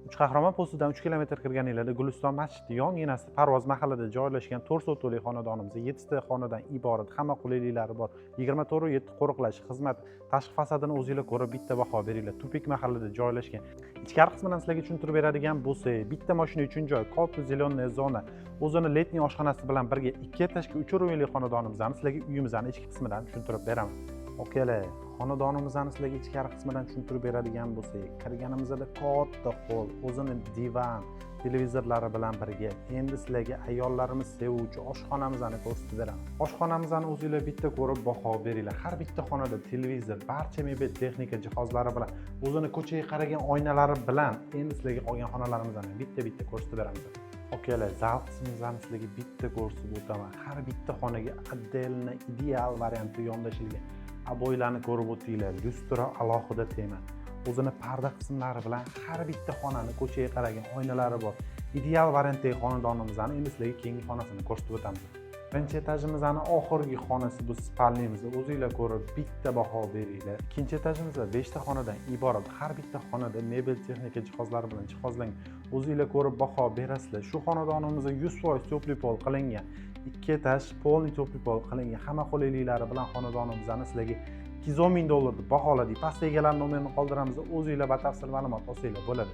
Uchqahramon postidan 3 kilometr kirganinglarda Guliston masjidi yonginasida Parvoz mahallida joylashgan 4 sotuli xonadonimizda 7 ta xonadan iborat, hamma qulayliklari bor. 24/7 qo'riqlash xizmat, tashqi fasadini o'zingizlar ko'rib bitta baho beringlar. Tupik mahallada joylashgan. Ichkari qismidan sizlarga tushuntirib beradigan bo'lsak, bitta mashina uchun joy, katta zeleniy zona, o'zini letniy oshxonasi bilan birga 2 etажli 3 o'rinli xonadonimizni sizlarga uyimizning ichki qismidan tushuntirib beraman. Okalar, xonadonimizni sizlarga ichkari qismidan tushuntirib beradigan bo'lsak, kirganimizda katta hol, o'zini divan, televizorlari bilan birga endi sizlarga ayollarimiz sevuvchi oshxonamizni ko'rsatib beraman. Oshxonamizni o'zingizlar bitta ko'rib baho beringlar. Har bitta xonada televizor, barcha mebel texnika jihozlari bilan, o'zini ko'chaga qaragan oynalari bilan endi sizlarga qolgan xonalarimizni bitta-bitta ko'rsatib beramiz. Okalar, zal qismimizni sizlarga bitta ko'rsatib o'taman. Har bitta xonaga отдельно ideal variantda yondashilgan aboylarni ko'rib o'tinglar. Lustra alohida tema. O'zini parda qismlari bilan har bitta xonani ko'chaga qaragan oynalari bor. Ideal variantdagi xonadonimizni endi sizlarga keyingi xonasini ko'rsatib o'tamiz. Birinchi etajimizning oxirgi xonasi bu spalnimiz. O'zingizlar ko'rib bitta baho beringlar. Ikkinchi etajimizda 5 ta xonadan iborat. Har bitta xonada mebel texnika jihozlari bilan jihozlangan. O'zingizlar ko'rib baho berasizlar. Shu xonadonimizda 100% topli pol qilingan. 2 etaj polni topli pol qilingan. Hamma qulayliklari bilan xonadonimizni sizlarga $210,000 baholadik. Pastda egalar nomerini qoldiramiz. O'zingizlar batafsil ma'lumot olsanglar bo'ladi.